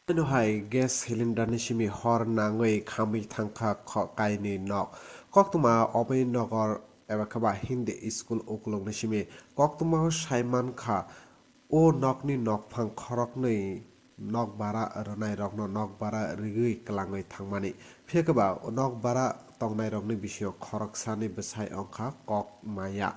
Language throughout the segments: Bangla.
Hai gas cylinder ni simi hor nangwi khami thangkha kaini nok koktuma obai nogor eba khaba hindi school ukulong ni simi koktuma ho saiman kha o nokni nokphang khorokni nok bara ronai rokno nok bara rigui klangoi thangmani phekaba nok bara tongnai rokni bisio khoroksani bwsai ongkha kok maya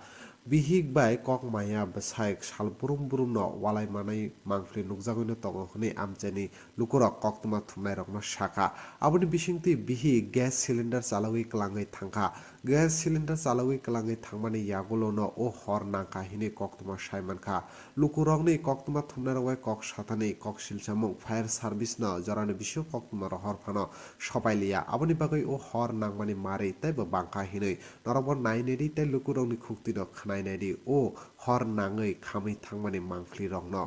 bihik bai kok maya bwsai salburum burum no walai manai mangfli nukjagoi no tongo hini amchani lukurok koktuma thumnai rokno saka aboni bisingti bihi gas cylinder chalawi klangai thangkha gas cylinder chalawi klangai thangmani yagulo no o hor nangka hini koktuma saimankha lukurokni koktuma thumnai rok kok satani kok silchamung fire service no jorani bisio koktuma hor phano sopailia aboni bagoi o hor nangmani mari taibo bangka hinoi norobor nainedi tai lukurokni khukti no khnainadi o hor nangoi khamui thangmani mangfli rok no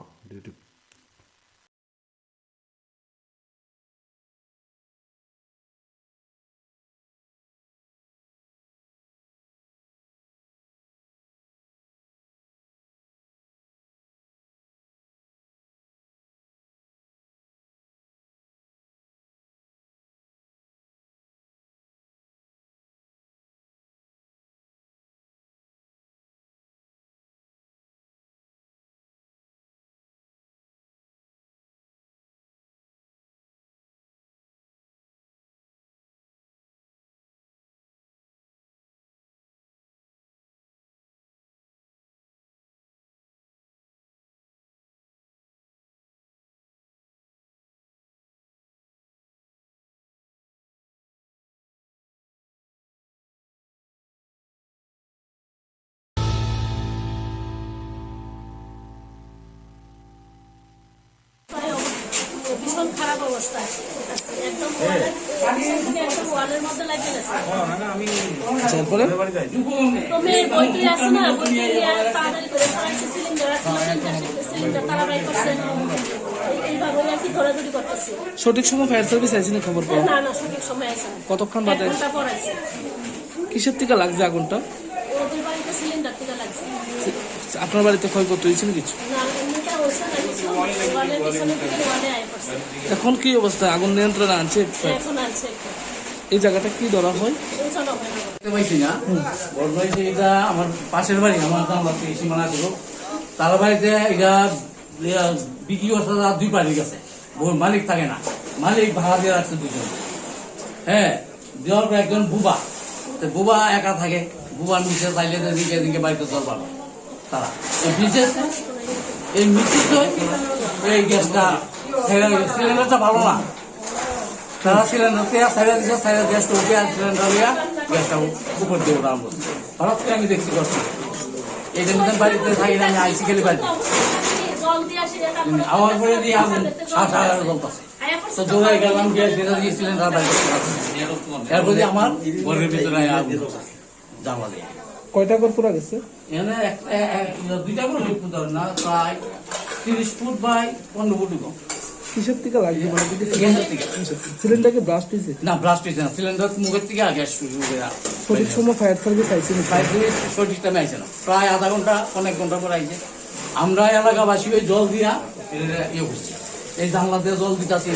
ভীষণ খারাপ অবস্থা একদম ওয়ালের মধ্যে লাগিয়ে গেছে তুমি বইটি আছে না বইটি তাড়াতাড়ি করে ফরাইছে সিলিন্ডার সিলিন্ডার তাড়াতাড়ি করছে এইভাবে আর কি ধরাধরি করতেছে সঠিক সময় ফায়ার সার্ভিস আইছে না খবর পাও? না না সঠিক সময় আছে কতক্ষণ বাদে? ঘন্টা পর আছে। কিসের থেকে লাগছে আগুনটা? ওদের বাড়িতে সিলিন্ডার থেকে লাগছে। আপনার বাড়িতে ক্ষয়ক্ষতি হয়েছে না কিছু? না এমনিটা হয়েছে না কিছু ওয়ালের পিছনে থেকে ওয়ালে আয় পড়ছে। এখন কি অবস্থা? আগুন নিয়ন্ত্রণে আনছে? এখন আছে এই জায়গাটা কি ধরা হয়? চলো এটা আমার পাশের বাড়ি, আমার সীমানা ছিল তার বাড়িতে এটা বিক্রি করতে 2 বাড়ি গেছে, মালিক থাকে না, মালিক ভাড়া দিয়ে রাখছে 2 জন। হ্যাঁ, দেওয়ার পর একজন বুবা, বুবা একা থাকে, বুবার নিচে চাইলে দিকে দিকে বাড়িতে জল পাবে তারা এই মিছিল এই গ্যাসটা সিলিন্ডারটা ভালো না, তারা সিলিন্ডারকে সাইডে দিচ্ছে, সাইডে গ্যাসটা উঠে আর সিলিন্ডার দিয়া গ্যাসটা উপর দিয়ে ওঠা হঠাৎ করে আমি দেখতে পাচ্ছি এইটা মধ্যে বাড়িতে থাকি না, আমি আইসি খেলে বাড়িতে আমার পরে দিয়ে আগুন 7-8 জ্বলতেছে, তো দৌড়ে গেলাম গ্যাস যেটা দিয়ে সিলিন্ডার বাড়িতে এরপর দিয়ে আমার ঘরের ভিতরে আগুন জানলা দিয়ে। কয়টা করে পুরা গেছে? এখানে 2টা করে ধরে না, প্রায় 30 ফুট বাই 15 ফুট। কিসের থেকে লাগছে? মানে সিলিন্ডার কি ব্লাস্ট হয়েছে? না, ব্লাস্ট হয়েছে না, সিলিন্ডার মুখের থেকে গ্যাস শুরু হয়ে সঠিক সময় ফায়ার সার্ভিস আইছে না? ফায়ার সার্ভিস সঠিক টাইমে আইছে না, প্রায় আধা ঘন্টা অনেক ঘন্টা পরে আইছে। আমরা এলাকাবাসী ওই জল দিয়া ইয়ে করছি, এই জানলা দিয়ে জল দিতেছি,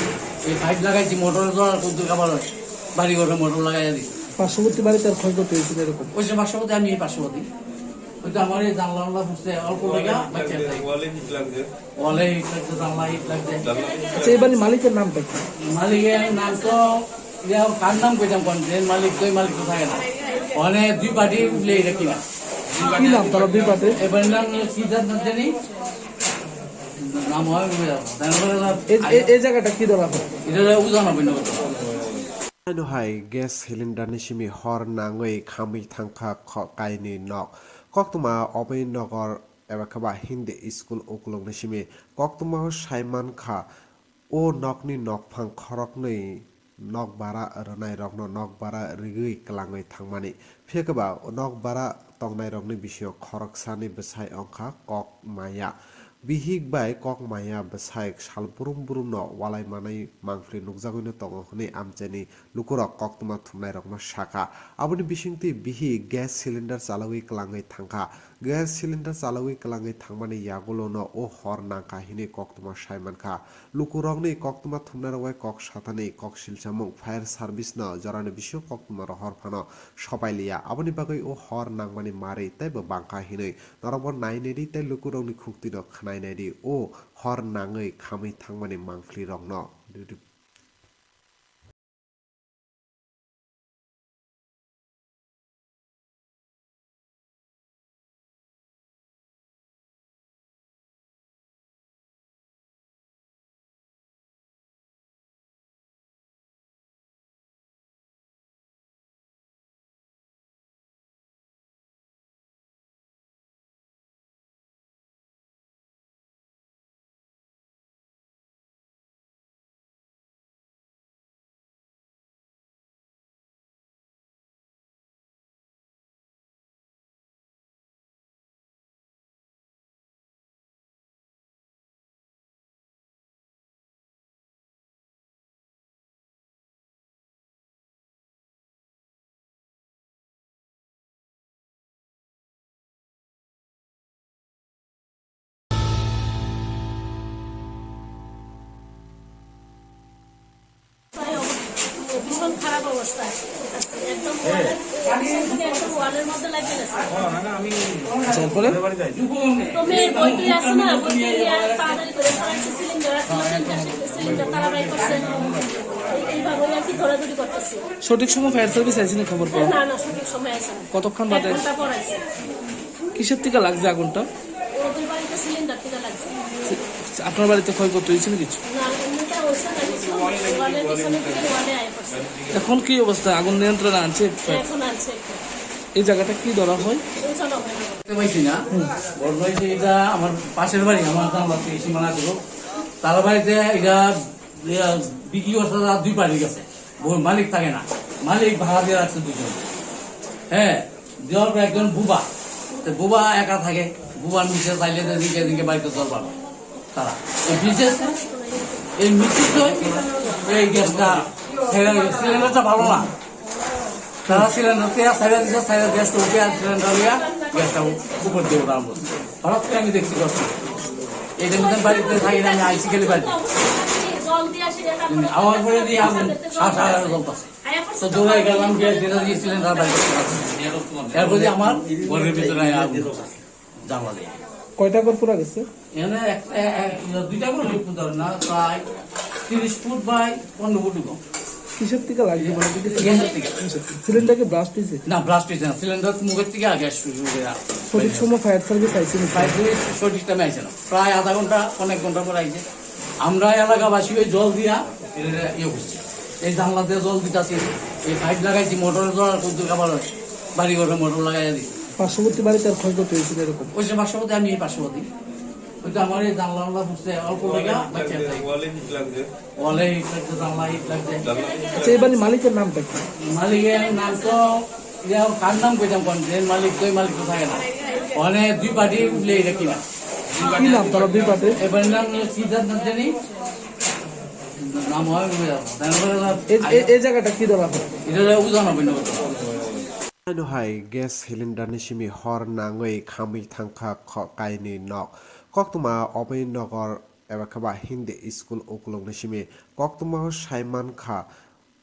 এই পাইপ লাগাইছি, মোটরের জল কদ্দুর খাবার বাড়ি ঘরে মোটর লাগাইয়া দিচ্ছি। পার্শ্ববর্তী বাড়িতে আর ক্ষয়ক্ষতি হয়েছিল এরকম? ওই যে পার্শ্ববর্তী, আমি এই পার্শ্ববর্তী, ওইটা আমার এই জানলা ফুটছে অল্প লাগা, ওয়ালে ইট লাগছে, জানলা ইট লাগছে। আচ্ছা, এই বাড়ির মালিকের নামটা কি? মালিকের নাম তো কার নাম কইতাম, কোন মালিক তো মালিক তো থাকে না, অনেক 2 পার্টি উঠলে এটা কিনা কি নাম তারা 2 পার্টি? এবার নাম সিদ্ধান্ত জানি নাম হয়, এই জায়গাটা কি ধরা হয়? এটা উজান হবে না। Hai gas cylinder ni simi hor nangwi khami thangkha kaini nok koktuma obai nogor eba khaba hindi school ukulong ni simi koktuma ho saiman kha o nokni nokphang khorokni nok bara ronai rokno nok bara rigui klangoi thangmani phekaba nok bara tongnai rokni bisio khoroksani bwsai ongkha kok maya bihik bai kok maya bwsai salburum burum no walai manai mangfli nukjagoi no tongo hini amchani lukurok koktuma thumnai rokno saka aboni bisingti bihi gas cylinder chalawi klangai thangkha gas cylinder চালাউই কালাঙ্গै থাंगमानि यागुलोनो ओ हर नांखा हिनि कक्तमा साइमानखा लुकुरंनि कक्तमा थुमनारवाय कक साथानि कक सिलसामुं फायर सार्भिस न जरानि बिसु कक्तमा रहर फानो सपाइलिया आबनि बागै ओ हर नांगमानि मारै तैबो बांखा हिनै नरबर नाइनेरि तै लुकुरंनि खुक्ति न खनायनायदि ओ हर नाङै खामै थांमानि मांफ्लि रंनो ভীষণ খারাপ অবস্থা একদম একদম ওয়ালের মধ্যে লাগিয়ে গেছে তারপরে তো মেয়ের বইটি আছে না বইটি তাড়াতাড়ি করে ফেলাইছে সিলিন্ডার সিলিন্ডার তাড়াতাড়ি করছে এইভাবে আর কি ধরাধরি করতেছে সঠিক সময় ফায়ার সার্ভিস আইসিনি খবর পাওয়া না না সঠিক সময় আছে না কতক্ষণ বাদে ঘন্টা পর আছে কিসের থেকে লাগছে আগুনটা ওদের বাড়িতে সিলিন্ডার থেকে লাগছে আপনার বাড়িতে ক্ষয়ক্ষতি হয়েছে না কিছু না এমনিটা ওইসা লাগিয়েছে ওয়ালের পিছনে থেকে ওয়ালে আয় পড়ছে এখন কি অবস্থা আগুন নিয়ন্ত্রণে আনছে এখন আছে এই জায়গাটা কি ধরা হয় ওই চলো দেখতে পাইছি না বড় হয়েছে এটা আমার পাশের বাড়ি আমার জানলা থেকে সীমানা ছিল তার বাড়িতে এটা বিক্রি করতে দুই পাড়ি গেছে মালিক থাকে না মালিক ভাড়া দিয়ে রাখছে দুজন হ্যাঁ দেওয়ার পর একজন বুবা বুবা একা থাকে বুবার নিচে চাইলে দিকে দিকে বাড়িতে জল পাবে তারা এই মিছিল এই গ্যাসটা সিলিন্ডারটা ভালো না তারা সিলিন্ডারকে সাইডে দিচ্ছে সাইডে গ্যাসটা উঠে আর সিলিন্ডার লিয়া গ্যাসটা উপর দিয়ে ওঠার মধ্যে হঠাৎ করে আমি দেখছি কষ্ট এইটার মধ্যে বাড়িতে থাকি না আমি আইসি খেলে বাড়িতে আমার পরে দিয়ে আগুন শ্বাস আগার জ্বলতেছে তো দৌড়াই গেলাম গ্যাস যেটা দিয়ে সিলিন্ডার বাড়িতে এরপর দিয়ে আমার ঘরের ভিতরে আগুন জানলা দিয়ে কয়টা করে পুরা গেছে এখানে দুইটা করে ফুট ধরে না প্রায় 30 ফুট বাই 15 ফুট কম কিসের থেকে লাগছে মানে সিলিন্ডারকে ব্লাস্ট হয়েছে না ব্লাস্ট হয়েছে না সিলিন্ডার মুখের থেকে আগে শুরু করে সঠিক সময় ফায়ার সার্ভিস আইসিনি সঠিক টাইমে আইছে না প্রায় আধা ঘন্টা অনেক ঘন্টা পরে আইছে আমরা এলাকাবাসী ওই জল দিয়া ইয়ে করছি এই জানলা দিয়ে জল দিতেছি এই পাইপ লাগাইছি মোটরের জল কুদ্দুর খাবার বাড়ি ঘরে মোটর লাগাই দিচ্ছি পার্শ্ববর্তী বাড়িতে আর ক্ষয়ক্ষতি হয়েছিল এরকম ওই যে পার্শ্ববর্তী আমি এই পার্শ্ববর্তী ওই তো আমার এই জানলা বুঝছে অল্প লাগা ওয়ালে ইট লাগছে জানলা ইট লাগছে আচ্ছা এই বাড়ির মালিকের নামটা কি মালিকের নাম তো কার নাম কইতাম কোন যে মালিক তো তো থাকে না অনেক দুই পার্টি উঠলে এটা কিনা কি নাম তারা দুই পাটে এবার নাম সিদ্ধার্থ জানি নাম হয় এই জায়গাটা কি ধরা হয় এটা উজান হবে না Hai gas cylinder ni simi hor nangoi khami thangkha kaini nok koktuma obai nogor eba khaba hindi school okulong ni simi koktuma saiman kha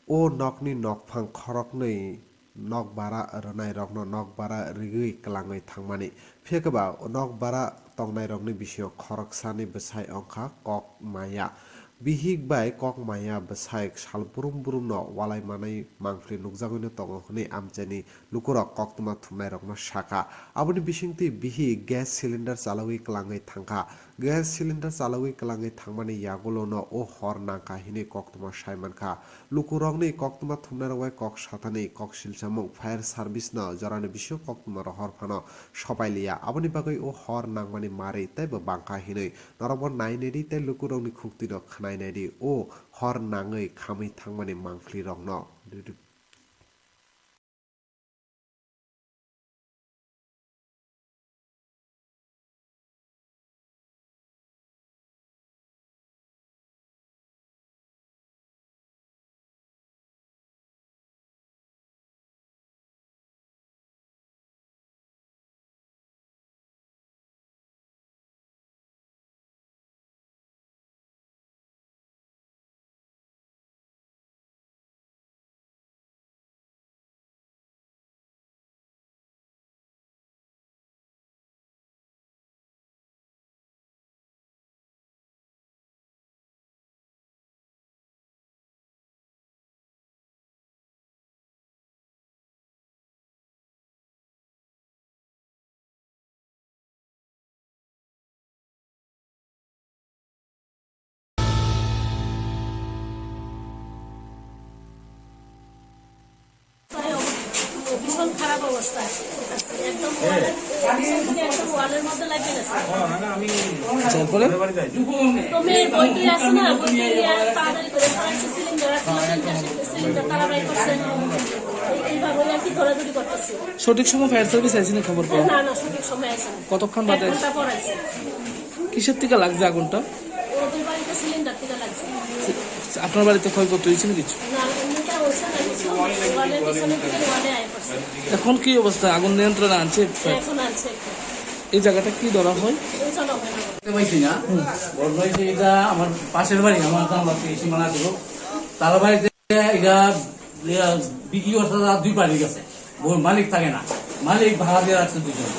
o nokni nokphang khorok nei nok bara ronai rokno nok bara rigui klangoi thangmani phekaba nok bara tongnai rokni bisio khorok sani besai ongkha kok maya bihik bai kok maya besai sal burum burum no walai manai mangfli nukjagoi tongo hone amchani lukurok koktuma thumnai rokno shaka aboni bisingti bihi gas cylinder chalawi klangai thangkha gas cylinder chalawi klangai thangmani yagulo no o hor nangka hini koktuma saimankha lukurokni koktuma thumnai kok sathani kok silsamung fire service no jarani bisio koktuma rohor phano sopailia aboni bagai o hor nangmani mari taibo bangka hinoi norobor naineri tai lukurokni khukti no khnainari o hor nangoi khamai thangmani mangfli rokno ভীষণ খারাপ অবস্থা একদম ওয়ালের মধ্যে লাগিয়ে গেছে তারপরে তো মেয়ের বইটি আছে না বইটি তাড়াতাড়ি করে ফেলাইছে সিলিন্ডার সিলিন্ডার তালাবাই করছে এইভাবে আর কি ধরাধরি করতেছে সঠিক সময় ফায়ার সার্ভিস আইসিনি খবর পাওয়া না না সঠিক সময় আছে কতক্ষণ বাদে ঘন্টা পর আছে কিসের থেকে লাগছে আগুনটা ওদের বাড়িতে সিলিন্ডার থেকে লাগছে আপনার বাড়িতে ক্ষয়ক্ষতি হয়েছে না কিছু না এমনিটা ওইসা লাগছে ওয়ালের পিছনে থেকে ওয়ালে আয় করছে এখন কি অবস্থা আগুন নিয়ন্ত্রণে আনছে এখন আছে এই জায়গাটা কি ধরা হয় এই চলো দেখতে পাইছি না বড় হয়েছে এটা আমার পাশের বাড়ি আমার গ্রাম এই সীমানা ছিল তার বাড়িতে এটা বিক্রি করতে দুই পাড়ি গেছে মালিক থাকে না মালিক ভাড়া দিয়ে রাখছে দুজন